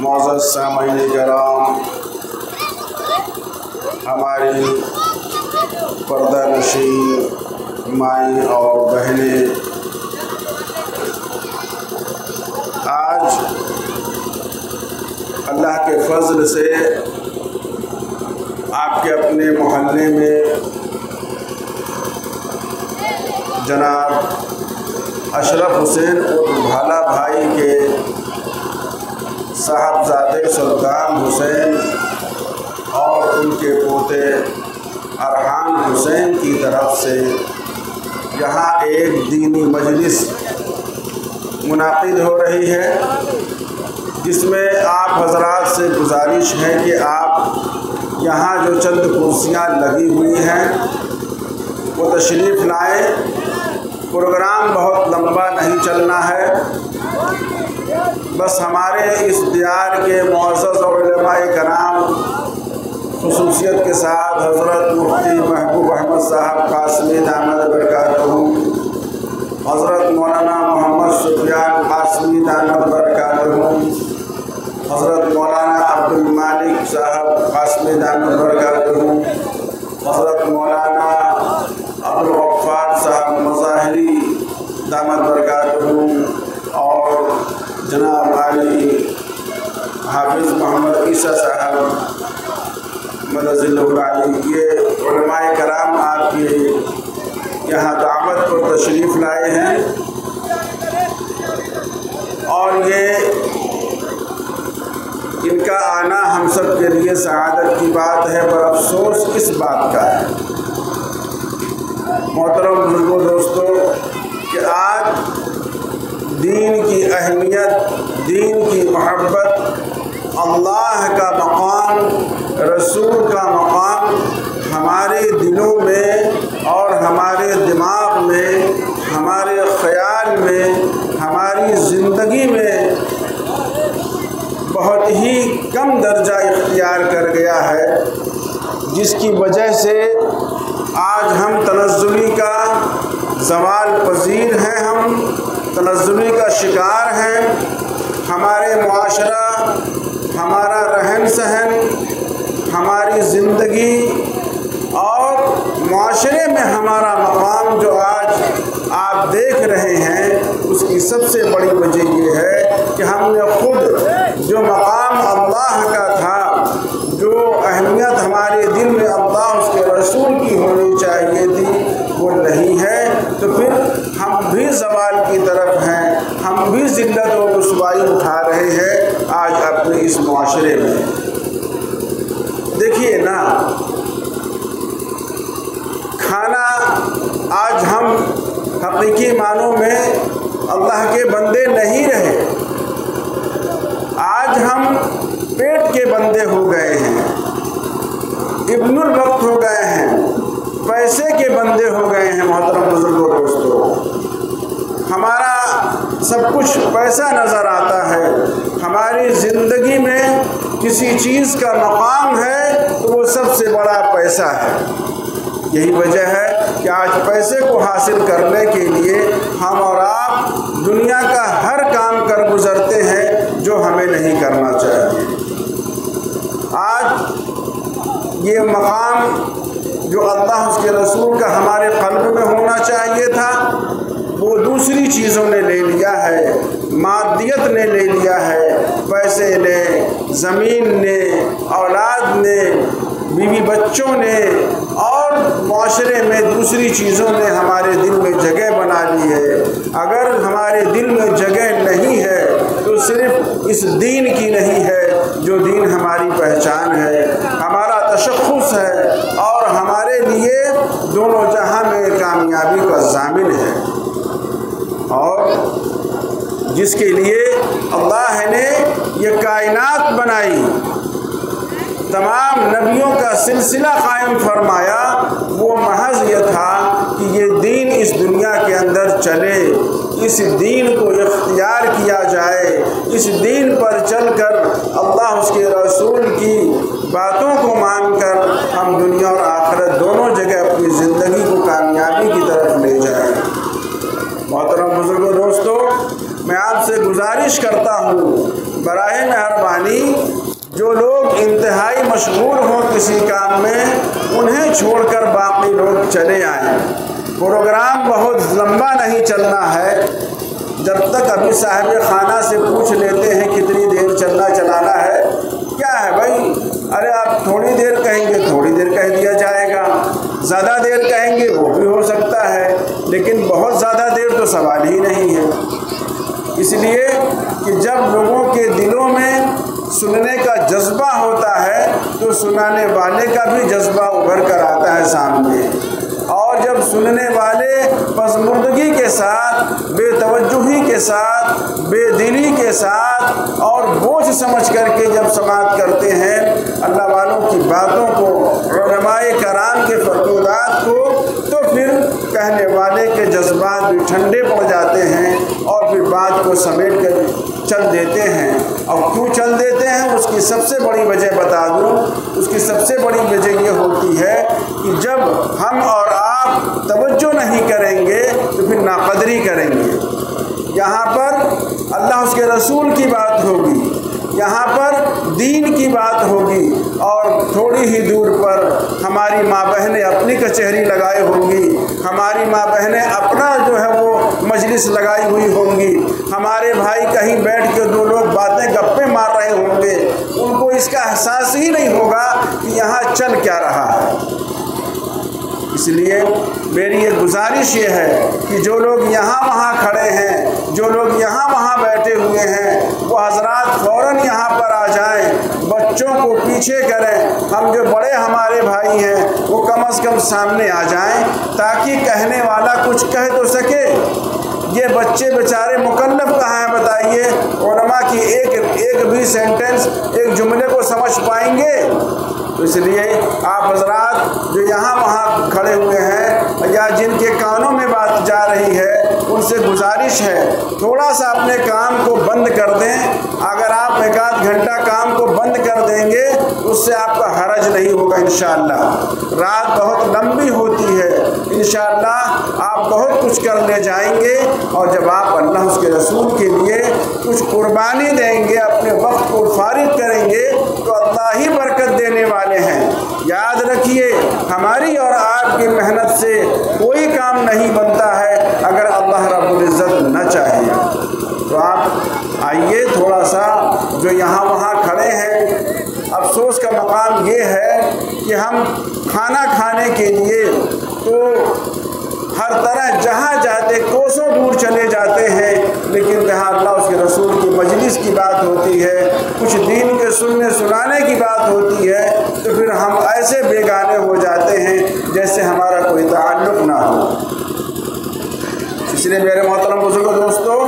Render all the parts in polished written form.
معزز سامعین کرام، ہماری پردہ نشین مائیں اور بہنیں، آج اللہ کے فضل سے آپ کے اپنے محلے میں جناب اشرف حسین اور بھالا بھائی کے صاحبزادے سلطان حسین اور ان کے پوتے ارحان حسین کی طرف سے یہاں ایک دینی مجلس منعقد ہو رہی ہے، جس میں آپ حضرات سے گزارش ہے کہ آپ یہاں جو چند کرسیاں لگی ہوئی ہیں وہ تشریف لائیں۔ پروگرام بہت لمبا نہیں چلنا ہے، بس ہمارے اس دیار کے معزز علماء کرام، خصوصیت کے ساتھ حضرت مفتی محبوب احمد صاحب قاسمی دامت برکاتہ، حضرت مولانا محمد سفیان قاسمی دامت برکاتہ، حضرت مولانا عبد المالک صاحب قاسمی دامت برکاتہ، حضرت مولانا عبد الغفار صاحب مظاہری دامت برکاتہ، اور جناب علی حافظ محمد عیسیٰ صاحب مدد اللہ علی، یہ علماء کرام آپ کے یہاں دعوت پر تشریف لائے ہیں، اور یہ ان کا آنا ہم سب کے لیے سعادت کی بات ہے، پر افسوس اس بات کا ہے محترم بزرگوں دوستو کہ آج دین کی اہمیت، دین کی محبت، اللہ کا مقام، رسول کا مقام ہمارے دلوں میں اور ہمارے دماغ میں، ہمارے خیال میں، ہماری زندگی میں بہت ہی کم درجہ اختیار کر گیا ہے، جس کی وجہ سے آج ہم تنزلی کا زوال پذیر ہیں، ہم تنزلی کا شکار ہیں۔ ہمارے معاشرہ، ہمارا رہن سہن، ہماری زندگی اور معاشرے میں ہمارا مقام جو آج آپ دیکھ رہے ہیں، اس کی سب سے بڑی وجہ یہ ہے کہ ہم نے خود جو مقام اللہ کا تھا، جو اہمیت ہمارے دل میں اللہ اس کے رسول کی ہونی چاہیے تھی، وہ نہیں ہے، تو پھر ہم بھی زوال کی طرف ہیں، ہم بھی ذلت و رسوائی اٹھا رہے ہیں آج اپنے اس معاشرے میں۔ دیکھیے نا، کھانا آج ہم حقیقی معنوں میں اللہ کے بندے نہیں رہے، آج ہم پیٹ کے بندے ہو گئے ہیں، ابن الوقت ہو گئے ہیں، پیسے کے بندے ہو گئے ہیں۔ محترم بزرگوں دوستو، ہمارا سب کچھ پیسہ نظر آتا ہے، ہماری زندگی میں کسی چیز کا مقام ہے تو وہ سب سے بڑا پیسہ ہے۔ یہی وجہ ہے کہ آج پیسے کو حاصل کرنے کے لیے ہم اور آپ دنیا کا ہر کام کر گزرتے ہیں جو ہمیں نہیں کرنا چاہیے۔ آج یہ مقام جو اللہ اس کے رسول کا ہمارے قلب میں ہونا چاہیے تھا، وہ دوسری چیزوں نے لے لیا ہے، مادیت نے لے لیا ہے، پیسے نے، زمین نے، اولاد نے، بیوی بچوں نے، اور معاشرے میں دوسری چیزوں نے ہمارے دل میں جگہ بنا لی ہے۔ اگر ہمارے دل میں جگہ نہیں ہے تو صرف اس دین کی نہیں ہے جو دین ہماری پہچان ہے، ہمارا تشخص ہے، اور ہمارے لیے دونوں جہاں میں کامیابی کا ضامن ہے، اور جس کے لیے اللہ نے یہ کائنات بنائی، تمام نبیوں کا سلسلہ قائم فرمایا، وہ محض یہ تھا کہ یہ دین اس دنیا کے اندر چلے، اس دین کو اختیار کیا جائے، इस दीन पर चल कर अल्लाह उसके रसूल की बातों को मान कर हम दुनिया और आखिरत दोनों जगह अपनी ज़िंदगी को कामयाबी की तरफ ले जाएं। मोहतरम बुजुर्गों, दोस्तों, मैं आपसे गुजारिश करता हूँ, बराए मेहरबानी जो लोग इंतहाई मशगूल हों किसी काम में, उन्हें छोड़कर बाकी लोग चले आएँ। प्रोग्राम बहुत लंबा नहीं चलना है। जब तक अभी साहिब खाना से पूछ लेते हैं कितनी देर चलाना है, क्या है भाई, अरे आप थोड़ी देर कहेंगे थोड़ी देर कह दिया जाएगा, ज़्यादा देर कहेंगे वो भी हो सकता है, लेकिन बहुत ज़्यादा देर तो सवाल ही नहीं है। इसलिए कि जब लोगों के दिलों में सुनने का जज्बा होता है तो सुनाने वाले का भी जज्बा उभर कर आता है सामने, और जब सुनने वाले पसमुर्दगी के साथ, बेतवज्जुही के साथ, बेदिली के साथ और बोझ समझ करके जब समाअत करते हैं अल्लाह वालों की बातों को, उलमाए कराम के फरमात को, तो फिर कहने वाले के जज्बात भी ठंडे पड़ जाते हैं और फिर बात को समेट कर चल देते हैं। और क्यों चल देते हैं उसकी सबसे बड़ी वजह बता दूं, उसकी सबसे बड़ी वजह ये होती है कि जब हम और आप तवज्जो नहीं करेंगे तो फिर नाक़दरी करेंगे। यहाँ पर अल्लाह उसके रसूल की बात होगी, यहाँ पर दीन की बात होगी, और थोड़ी ही दूर पर हमारी माँ बहनें अपनी कचहरी लगाए होंगी, हमारी माँ बहनें अपना जो है वो मजलिस लगाई हुई होंगी, हमारे भाई कहीं बैठ के दो लोग बातें गप्पे मार रहे होंगे, उनको इसका एहसास ही नहीं होगा कि यहाँ चल क्या रहा है। इसलिए मेरी ये गुजारिश ये है कि जो लोग यहाँ वहाँ खड़े हैं, जो लोग यहाँ वहाँ बैठे हुए हैं, वो हजरात फ़ौरन यहाँ पर आ जाएं, बच्चों को पीछे करें, हम जो बड़े हमारे भाई हैं वो कम से कम सामने आ जाएं, ताकि कहने वाला कुछ कह तो सके। ये बच्चे बेचारे मुकल्लफ कहाँ हैं बताइए, उलमा की एक भी सेंटेंस, एक जुमले को समझ पाएंगे? तो इसलिए आप हजरात जो यहाँ वहाँ खड़े हुए हैं या जिनके कानों में बात जा रही है, उनसे गुजारिश है थोड़ा सा अपने काम को बंद कर दें। अगर आप एक आध घंटा काम को बंद कर देंगे उससे आपका हरज नहीं होगा इंशाअल्लाह। रात बहुत लंबी होती है, इंशाअल्लाह आप बहुत कुछ कर ले जाएंगे, और जब आप अल्लाह उसके रसूल के लिए कुछ कुर्बानी देंगे, अपने वक्त को फारिग करेंगे, तो अल्लाह ही बरकत देने वाले हैं। याद रखिए, हमारी और आपकी मेहनत से कोई काम नहीं बनता है अगर अल्लाह रब्बुल इज़्ज़त न चाहे। तो आप आइए, थोड़ा सा जो यहाँ वहाँ खड़े हैं, अफसोस का मकाम ये है कि हम खाना खाने के लिए तो हर तरह जहाँ जाते कोसों दूर चले जाते हैं, लेकिन जहाँ अल्लाह उसके रसूल की मजलिस की बात होती है, कुछ दीन के सुनने सुनाने की बात होती है, तो फिर हम ऐसे बेगाने हो जाते हैं जैसे हमारा कोई ताल्लुक़ ना हो। इसलिए मेरे मोहतरम बुजुर्गों, दोस्तों,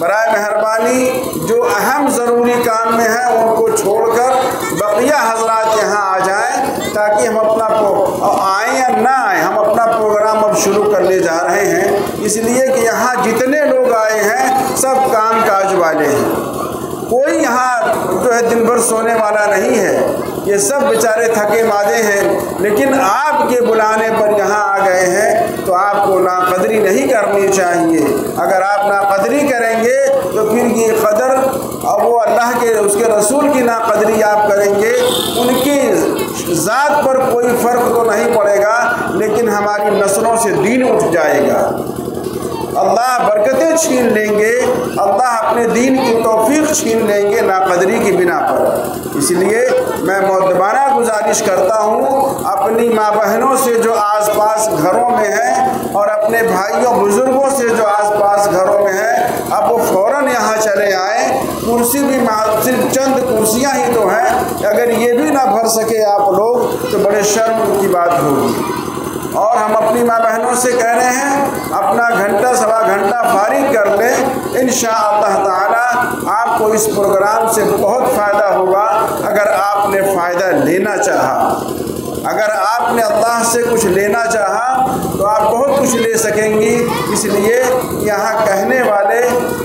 बराए मेहरबानी जो अहम ज़रूरी काम में है उनको छोड़कर बकिया हजरात यहाँ आ जाएं, ताकि हम अपना आएँ या ना आएँ, हम अपना प्रोग्राम अब शुरू करने जा रहे हैं। इसलिए कि यहाँ जितने लोग आए हैं सब काम काज वाले हैं, कोई यहाँ जो है दिन भर सोने वाला नहीं है, ये सब बेचारे थके मादे हैं, लेकिन आपके बुलाने पर यहाँ आ गए हैं, तो आपको नाक़दरी नहीं करनी चाहिए। अगर आप नाक़दरी करेंगे तो फिर ये कदर अब वो अल्लाह के उसके रसूल की नाक़दरी आप करेंगे, उनकी ज़ात पर कोई फ़र्क तो नहीं पड़ेगा, लेकिन हमारी नस्लों से दीन उठ जाएगा, अल्लाह बरकतें छीन लेंगे, अल्लाह अपने दीन की तौफीक छीन लेंगे नाक़दरी की बिना पर। इसलिए मैं मुअद्दबाना गुजारिश करता हूँ अपनी माँ बहनों से जो आसपास घरों में हैं और अपने भाइयों बुज़ुर्गों से जो आसपास घरों में हैं, अब वो फ़ौरन यहाँ चले आए। कुर्सी भी सिर्फ चंद कुर्सियाँ ही तो हैं, अगर ये भी ना भर सके आप लोग तो बड़े शर्म की बात होगी। और हम अपनी माँ बहनों से कह रहे हैं अपना घंटा सवा घंटा फारिग कर लें, इंशाअल्लाह ताला आपको इस प्रोग्राम से बहुत फ़ायदा होगा। अगर आपने फ़ायदा लेना चाहा, अगर आपने अल्लाह से कुछ लेना चाहा तो आप बहुत कुछ ले सकेंगी। इसलिए यहाँ कहने वाले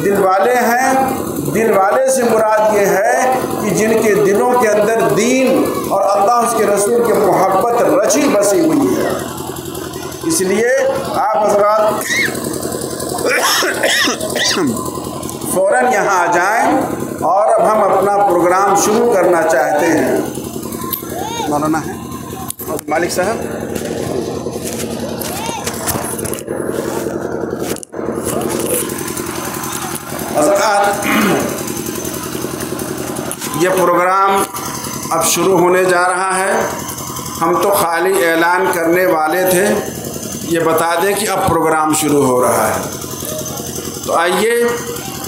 दिल वाले हैं, دل والے سے مراد یہ ہے کہ جن کے دلوں کے اندر دین اور اللہ اس کے رسول کی محبت رچی بسی ہوئی ہے۔ اس لیے آپ حضرات فوراً یہاں آ جائیں اور اب ہم اپنا پروگرام شروع کرنا چاہتے ہیں۔ مولانا ہے مالک صاحب، حضرات یہ پروگرام اب شروع ہونے جا رہا ہے۔ ہم تو خالی اعلان کرنے والے تھے، یہ بتا دیں کہ اب پروگرام شروع ہو رہا ہے۔ تو آئیے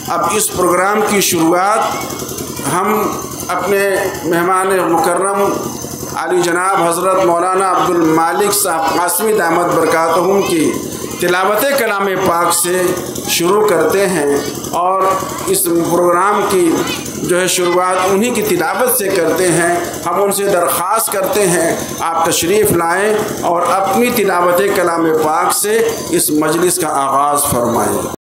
اب اس پروگرام کی شروعات ہم اپنے مہمان مکرم علی جناب حضرت مولانا عبدالمالک صاحب قاسمی دامت برکاتہم کی تلاوت کلام پاک سے شروع کرتے ہیں، اور اس پروگرام کی جو ہے شروعات انہی کی تلاوت سے کرتے ہیں۔ ہم ان سے درخواست کرتے ہیں آپ تشریف لائیں اور اپنی تلاوت کلام پاک سے اس مجلس کا آغاز فرمائیں۔